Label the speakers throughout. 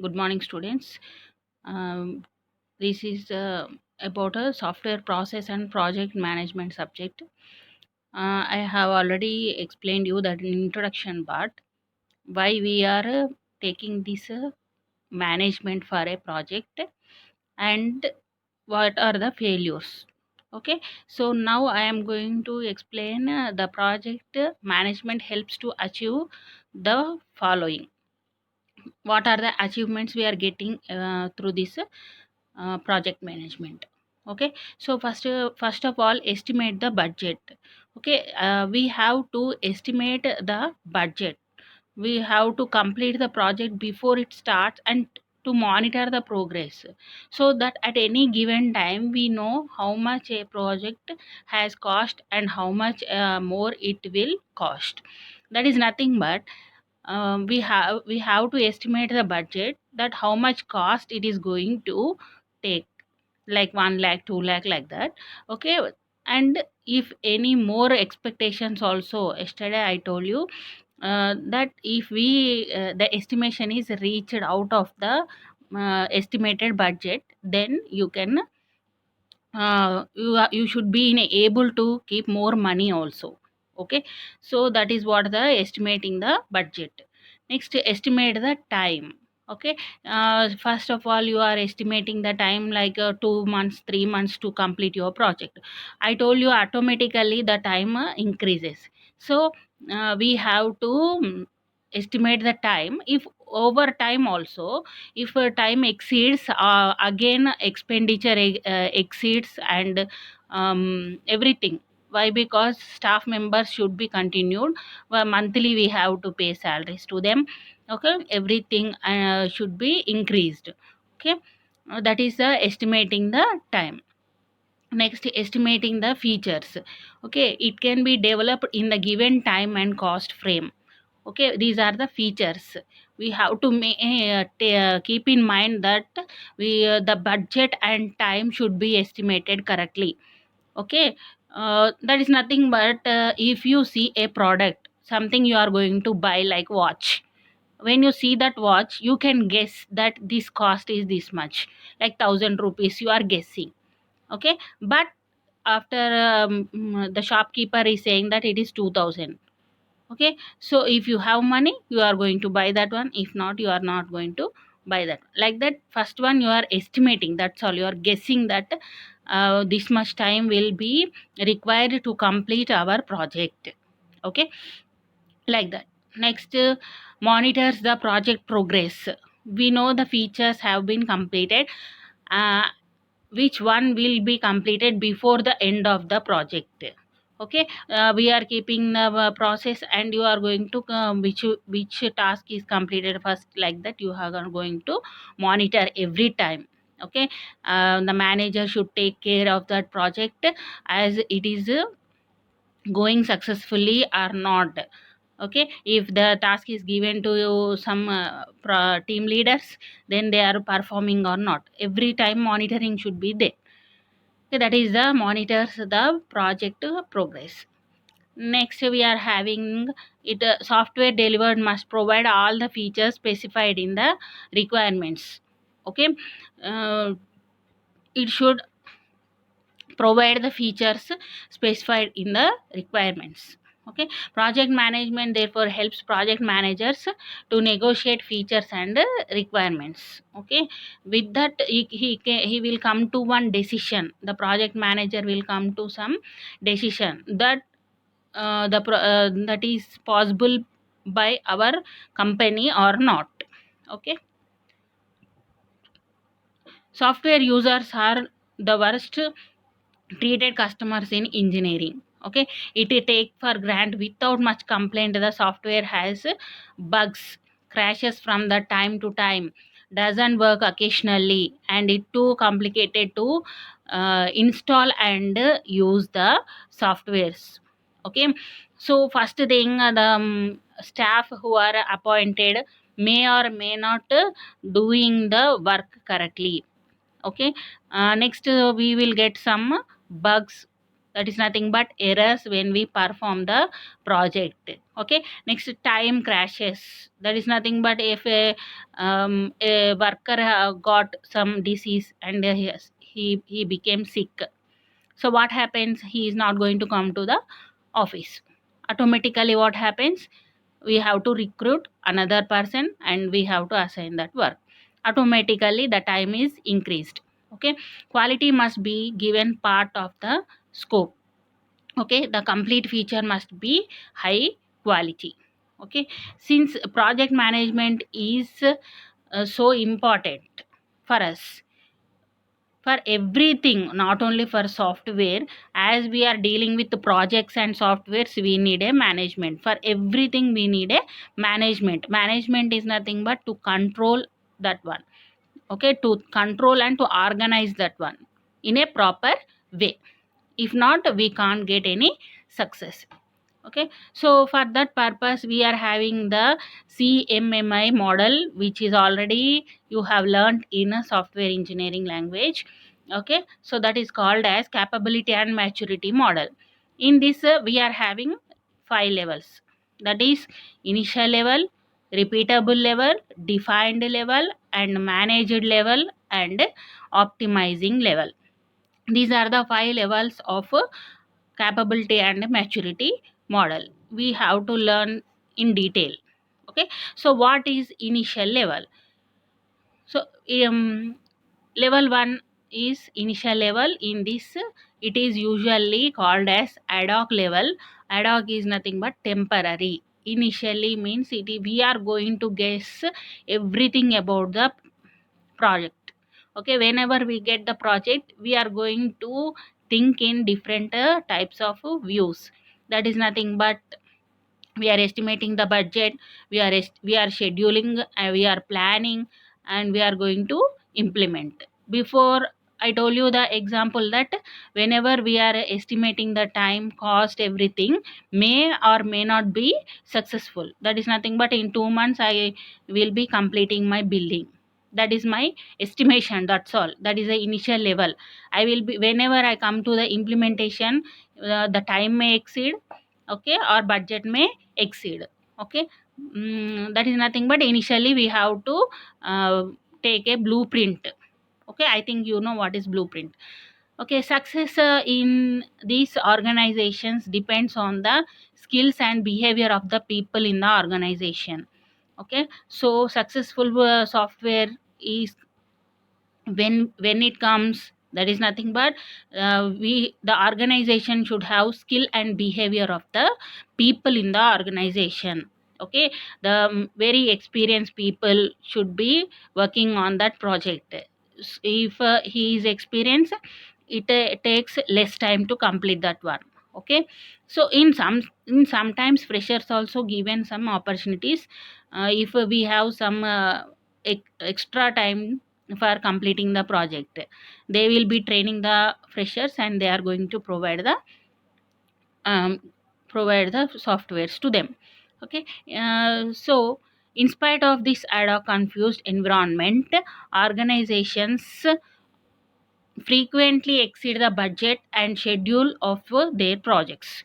Speaker 1: Good morning, students. Um, this is about a software process and project management subject. I have already explained you that in introduction part why we are taking this management for a project and what are the failures. Okay, so now I am going to explain the project management helps to achieve the following. What are the achievements we are getting through this project management? Okay, so first of all, estimate the budget. Okay, we have to estimate the budget. We have to complete the project before it starts and to monitor the progress, so that at any given time we know how much a project has cost and how much more it will cost. That is nothing but we have to estimate the budget, that how much cost it is going to take, like 1 lakh, 2 lakh, like that. Okay, and if any more expectations also, yesterday I told you that if we the estimation is reached out of the estimated budget, then you can you should be able to keep more money also. Okay, so that is what the estimating the budget. Next, estimate the time. Okay, first of all, you are estimating the time like 2 months, 3 months to complete your project. I told you automatically the time increases. So we have to estimate the time. If over time also, if time exceeds, again expenditure exceeds, and everything. Why? Because staff members should be continued. Well, monthly we have to pay salaries to them. Okay, everything should be increased. Okay, that is the estimating the time. Next, estimating the features. Okay, it can be developed in the given time and cost frame. Okay, these are the features. We have to keep in mind that we the budget and time should be estimated correctly. Okay, that is nothing but if you see a product, something you are going to buy, like watch. When you see that watch, you can guess that this cost is this much, like 1,000 rupees you are guessing. Okay, but after the shopkeeper is saying that it is 2,000. Okay, so if you have money, you are going to buy that one. If not, you are not going to buy that. Like that, first one you are estimating, that's all. You are guessing that this much time will be required to complete our project. Okay, like that. Next, monitors the project progress. We know the features have been completed, uh, which one will be completed before the end of the project. Okay, we are keeping the process, and you are going to which task is completed first, like that you are going to monitor every time. Okay, the manager should take care of that project, as it is going successfully or not. Okay, if the task is given to you some team leaders, then they are performing or not, every time monitoring should be there. Okay, that is the monitors the project progress. Next, we are having it software delivered must provide all the features specified in the requirements. Okay, uh, it should provide the features specified in the requirements. Okay, project management therefore helps project managers to negotiate features and requirements. Okay, with that he will come to one decision. The project manager will come to some decision that that is possible by our company or not. Okay, software users are the worst treated customers in engineering. Okay, it take for granted without much complaint the software has bugs, crashes from the time to time, doesn't work occasionally, and it too complicated to install and use the softwares. Okay, so first thing, the staff who are appointed may or may not doing the work correctly. Okay, next we will get some bugs That is nothing but errors when we perform the project. Okay, next, time crashes. That is nothing but if a worker got some disease and he became sick. So what happens? He is not going to come to the office. Automatically what happens? We have to recruit another person and we have to assign that work. Automatically the time is increased. Okay, quality must be given part of the scope. Okay, the complete feature must be high quality. Okay, since project management is so important for us, for everything, not only for software. As we are dealing with the projects and softwares, we need a management. For everything we need a management is nothing but to control that one. Okay, to control and to organize that one in a proper way. If not, we can't get any success. Okay, so for that purpose we are having the CMMI model, which is already you have learned in a software engineering language. Okay, so that is called as capability and maturity model. In this we are having 5 levels. That is initial level, repeatable level, defined level, and managed level, and optimizing level. These are the 5 levels of capability and maturity model. We have to learn in detail. Okay, so what is initial level? So level 1 is initial level. In this it is usually called as ad hoc level. Ad hoc is nothing but temporary. Initially means we are going to guess everything about the project. Okay, whenever we get the project, we are going to think in different types of views. That is nothing but we are estimating the budget, we are scheduling, we are planning, and we are going to implement. Before, I told you the example that whenever we are estimating the time, cost, everything may or may not be successful. That is nothing but in 2 months I will be completing my building. That is my estimation, that's all. That is the initial level. I will be, whenever I come to the implementation, the time may exceed. Okay, or budget may exceed. Okay, that is nothing but initially we have to uh, take a blueprint. Okay, I think you know what is blueprint. Okay, success in these organizations depends on the skills and behavior of the people in the organization. Okay, so successful software is when it comes, that is nothing but we the organization should have skill and behavior of the people in the organization. Okay, the very experienced people should be working on that project. If he is experienced, it takes less time to complete that one. Okay, so in sometimes freshers also given some opportunities. If we have some extra time for completing the project, they will be training the freshers and they are going to um, provide the softwares to them. Okay, so in spite of this ad hoc confused environment, organizations frequently exceed the budget and schedule of their projects.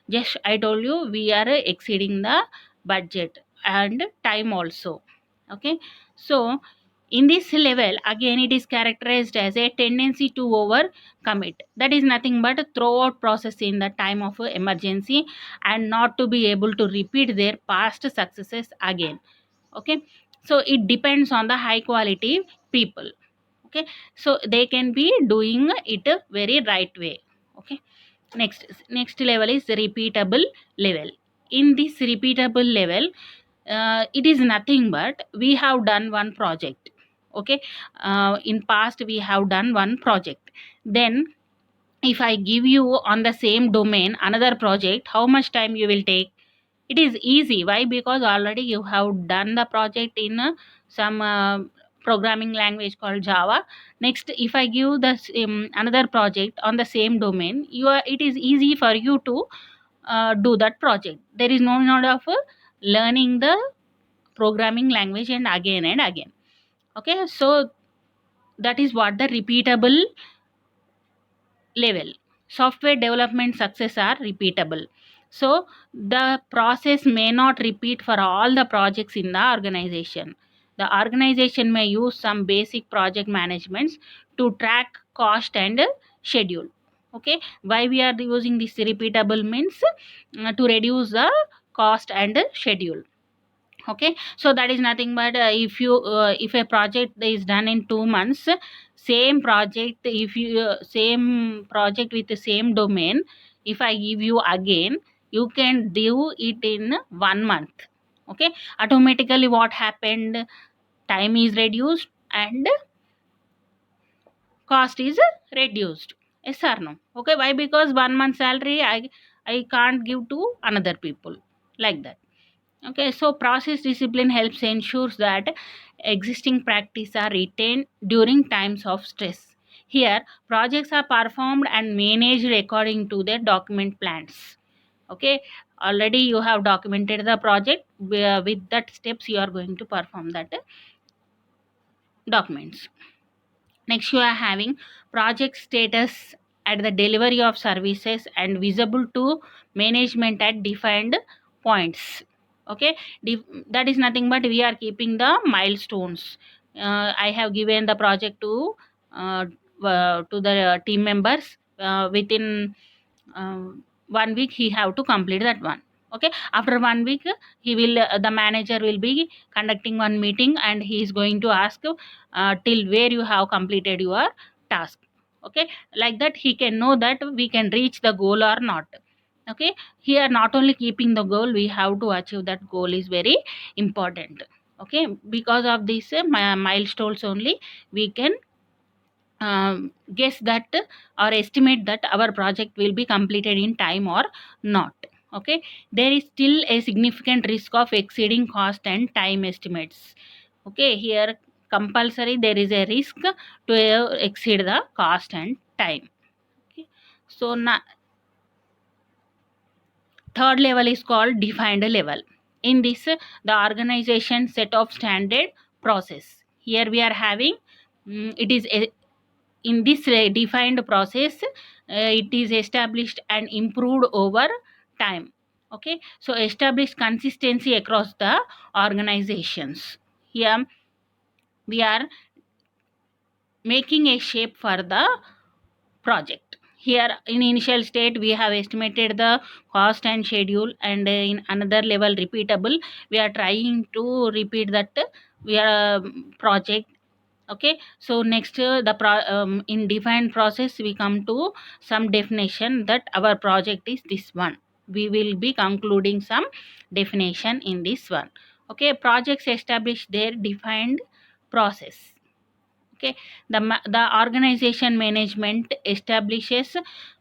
Speaker 1: Just I told you we are exceeding the budget and time also. Okay, so in this level again it is characterized as a tendency to over commit. That is nothing but a throughout process in the time of emergency and not to be able to repeat their past successes again. Okay, so it depends on the high quality people. Okay, so they can be doing it a very right way. Okay, next level is the repeatable level. In this repeatable level, it is nothing but we have done one project. Okay, in past we have done one project. Then if I give you on the same domain another project, how much time you will take? It is easy. Why? Because already you have done the project in some programming language called Java. Next, if I give the another project on the same domain, it is easy for you to do that project. There is no need of learning the programming language and again. Okay, so that is what the repeatable level. Software development success are repeatable. So the process may not repeat for all the projects in the organization. The organization may use some basic project managements to track cost and schedule. Okay, why we are using this repeatable means to reduce the cost and schedule. Okay, so that is nothing but if a project is done in 2 months, same project, if you same project with the same domain, if I give you again, you can do it in 1 month. Okay, automatically what happened, time is reduced and cost is reduced. Yes or no? Okay, why? Because 1 month salary I can't give to another people, like that. Okay, so process discipline helps ensures that existing practice are retained during times of stress. Here projects are performed and managed according to their document plans. Okay, already you have documented the project, where with that steps you are going to perform that documents. Next, you are having project status at the delivery of services and visible to management at defined points. Okay, that is nothing but we are keeping the milestones. I have given the project to the team members within uh, 1 week. He have to complete that one. Okay, after 1 week, he will the manager will be conducting one meeting and he is going to ask till where you have completed your task. Okay, like that he can know that we can reach the goal or not. Okay, here not only keeping the goal, we have to achieve that goal is very important. Okay, because of these milestones only we can guess that or estimate that our project will be completed in time or not. Okay, there is still a significant risk of exceeding cost and time estimates. Okay, here compulsory there is a risk to exceed the cost and time. Okay, so now third level is called defined level. In this the organization set of standard process. Here we are having it is a, in this defined process, it is established and improved over time. Okay, so establish consistency across the organizations. Here we are making a shape for the project. Here in initial state we have estimated the cost and schedule, and in another level repeatable, we are trying to repeat that we are project. Okay, so next in defined process we come to some definition that our project is this one. We will be concluding some definition in this one. Okay, projects establish their defined process. Okay, the organization management establishes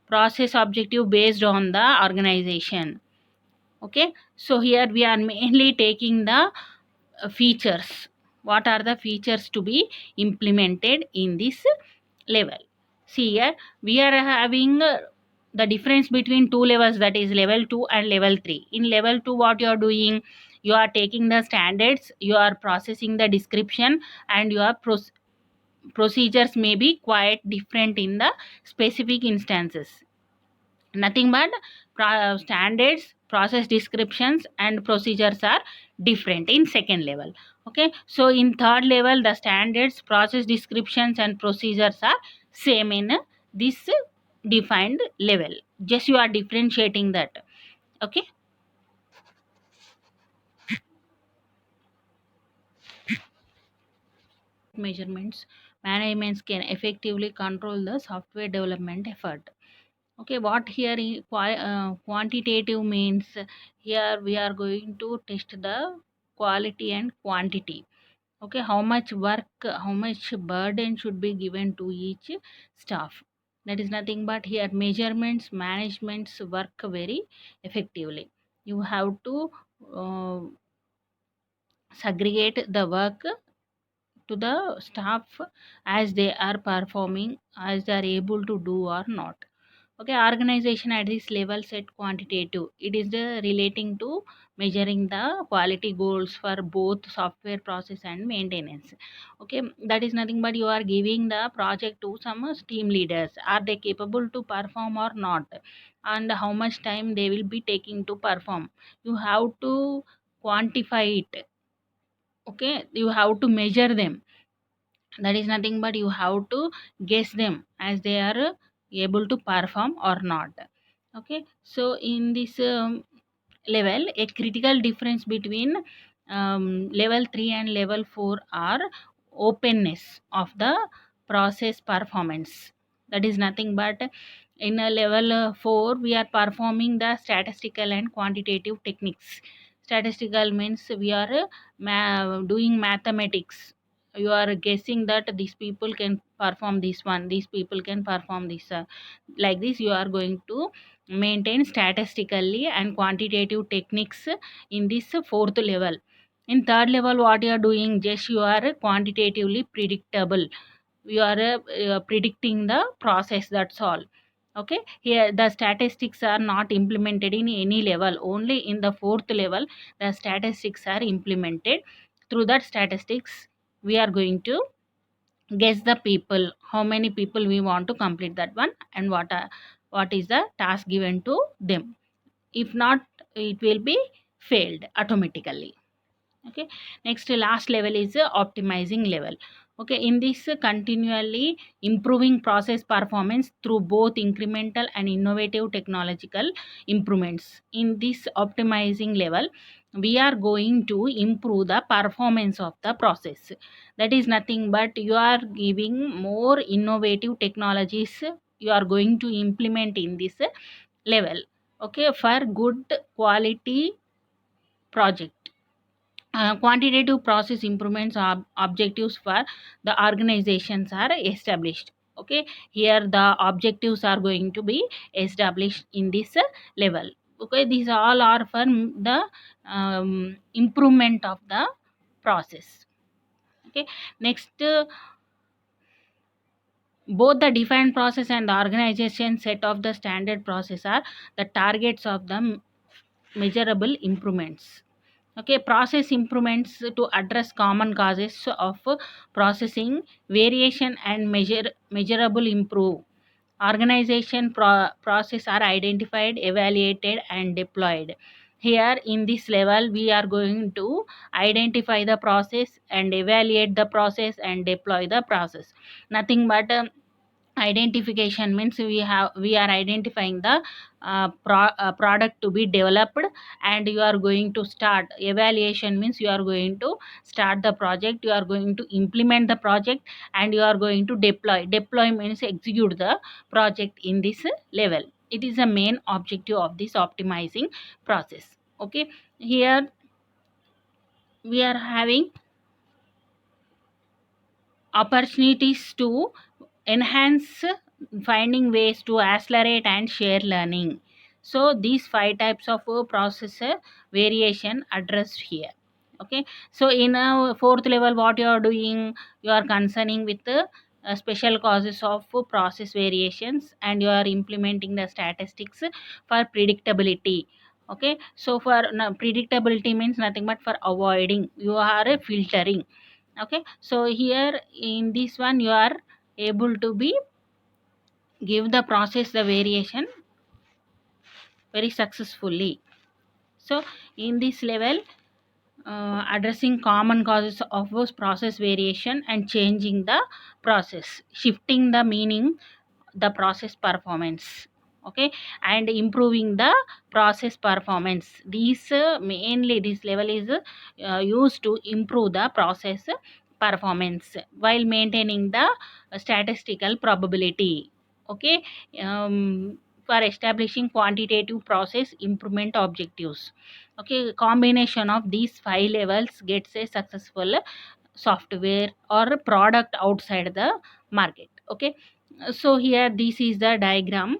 Speaker 1: process objective based on the organization. Okay, so here we are mainly taking the features. What are the features to be implemented in this level? See here we are having the difference between two levels, that is level 2 and level 3. In level 2 what you are doing, you are taking the standards, you are processing the description, and your procedures may be quite different in the specific instances. Nothing but standards, process descriptions and procedures are different in second level. Okay, so in third level the standards, process descriptions and procedures are same in this defined level, just you are differentiating that. Okay, measurements, managements can effectively control the software development effort. Okay, what here quantitative means, here we are going to test the quality and quantity. Okay, how much work, how much burden should be given to each staff. That is nothing but here measurements managements work very effectively. You have to uh, segregate the work to the staff as they are performing, as they are able to do or not. Okay, organization at this level set quantitative. It is the relating to measuring the quality goals for both software process and maintenance. Okay, that is nothing but you are giving the project to some team leaders. Are they capable to perform or not? And how much time they will be taking to perform. You have to quantify it. Okay, you have to measure them. That is nothing but you have to guess them as they are able to perform or not. Okay, so in this level, a critical difference between level 3 and level 4 are openness of the process performance. That is nothing but in a level 4 we are performing the statistical and quantitative techniques. Statistical means we are doing mathematics. You are guessing that these people can perform this one, these people can perform this, like this you are going to maintain statistically and quantitative techniques in this fourth level. In third level, what you are doing, just you are quantitatively predictable. You are predicting the process, that's all. Okay, here the statistics are not implemented in any level, only in the fourth level the statistics are implemented. Through that statistics we are going to guess the people, how many people we want to complete that one, and what is the task given to them. If not, it will be failed automatically. Okay, next last level is optimizing level. Okay, in this continually improving process performance through both incremental and innovative technological improvements. In this optimizing level we are going to improve the performance of the process. That is nothing but you are giving more innovative technologies, you are going to implement in this level. Okay, for good quality project. Quantitative process improvements objectives for the organizations are established. Okay, here the objectives are going to be established in this level. Okay, these all are for the improvement of the process. Okay, next both the defined process and the organization set of the standard process are the targets of the measurable improvements. Okay, process improvements to address common causes of processing variation and measurable improve. Organization process are identified, evaluated and deployed. Here in this level we are going to identify the process and evaluate the process and deploy the process. Nothing but identification means we are identifying the product to be developed, and you are going to start. Evaluation means you are going to start the project, you are going to implement the project, and you are going to deploy means execute the project in this level. It is a main objective of this optimizing process. Okay, here we are having opportunities to enhance, finding ways to accelerate and share learning. So these five types of processor variation addressed here. Okay, so in a fourth level what you are doing, you are concerning with the special causes of process variations, and you are implementing the statistics for predictability. Okay, so for predictability means nothing but for avoiding, you are filtering. Okay, so here in this one you are able to be give the process the variation very successfully. So in this level, addressing common causes of those process variation and changing the process, shifting the meaning, the process performance. Okay, and improving the process performance. These mainly this level is used to improve the process performance while maintaining the statistical probability. Okay, for establishing quantitative process improvement objectives. Okay, combination of these five levels gets a successful software or product outside the market. Okay, so here this is the diagram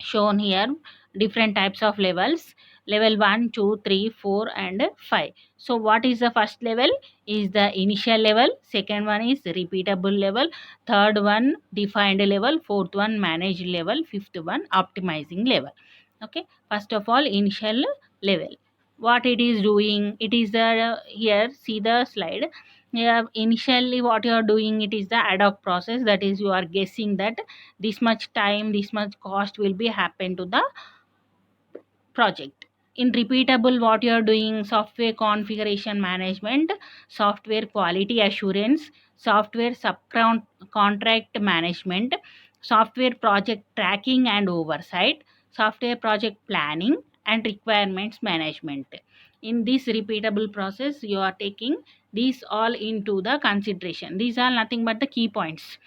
Speaker 1: shown here, different types of levels. level 1, 2, 3, 4, and 5. So what is the first level? Is the initial level. Second one is repeatable level. Third one defined level. Fourth one managed level. Fifth one optimizing level. Okay, first of all, initial level. What it is doing? It is the here, see the slide. Yeah, initially what you are doing, it is the ad hoc process, that is you are guessing that this much time, this much cost will be happen to the project. In repeatable, what you are doing, software configuration management, software quality assurance, software subcontract management, software project tracking and oversight, software project planning, and requirements management. In this repeatable process, you are taking these all into the consideration. These are nothing but the key points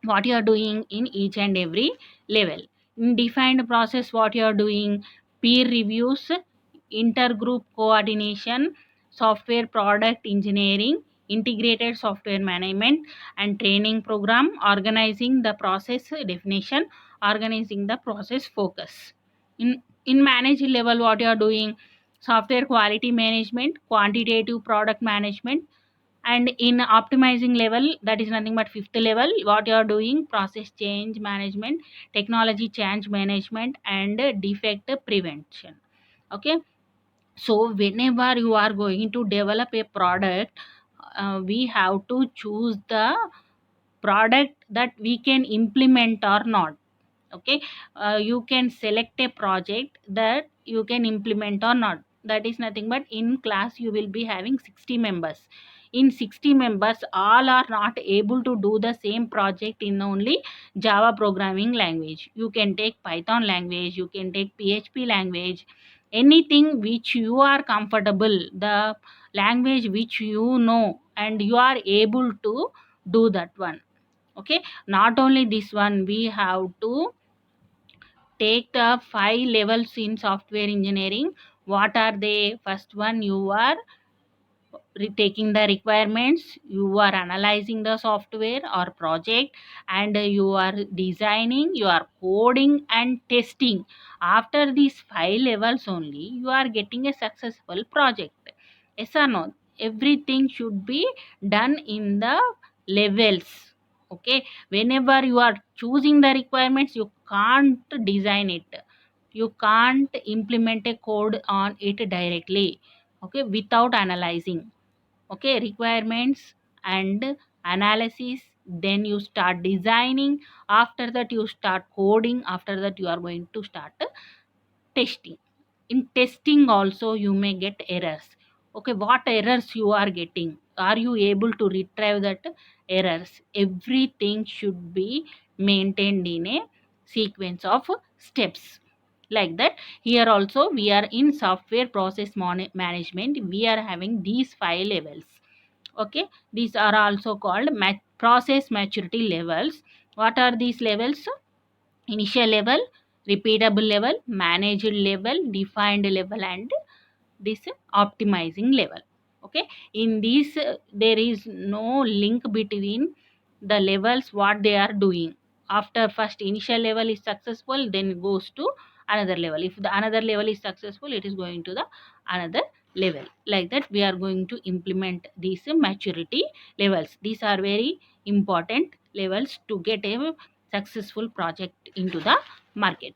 Speaker 1: what you are doing in each and every level. In defined process, what you are doing, peer reviews, intergroup coordination, software product engineering, integrated software management and training program, organizing the process definition, organizing the process focus. In managed level, what you are doing, software quality management, quantitative product management. And in optimizing level, that is nothing but fifth level, what you are doing, process change management, technology change management, and defect prevention. Okay, so whenever you are going to develop a product, we have to choose the product that we can implement or not. Okay, you can select a project that you can implement or not. That is nothing but, in class you will be having 60 members. In 60 members, all are not able to do the same project in only Java programming language. You can take Python language, you can take PHP language, anything which you are comfortable, the language which you know and you are able to do that one. Okay, not only this one, we have to take the 5 levels in software engineering. What are they? First one, you are taking the requirements, you are analyzing the software or project, and you are designing, you are coding and testing. After these 5 levels only, you are getting a successful project. Yes or no? Everything should be done in the levels. Okay, whenever you are choosing the requirements, you can't design it, you can't implement a code on it directly. Okay, without analyzing. Okay, requirements and analysis, then you start designing, after that you start coding, after that you are going to start testing. In testing also you may get errors. Okay, what errors you are getting, are you able to retrieve that errors? Everything should be maintained in a sequence of steps. Like that, here also we are in software process management, we are having these 5 levels. Okay, these are also called process maturity levels. What are these levels? Initial level, repeatable level, managed level, defined level, and this optimizing level. Okay, in this there is no link between the levels what they are doing. After first initial level is successful, then it goes to another level. If the another level is successful, it is going to the another level. Like that, we are going to implement these maturity levels. These are very important levels to get a successful project into the market.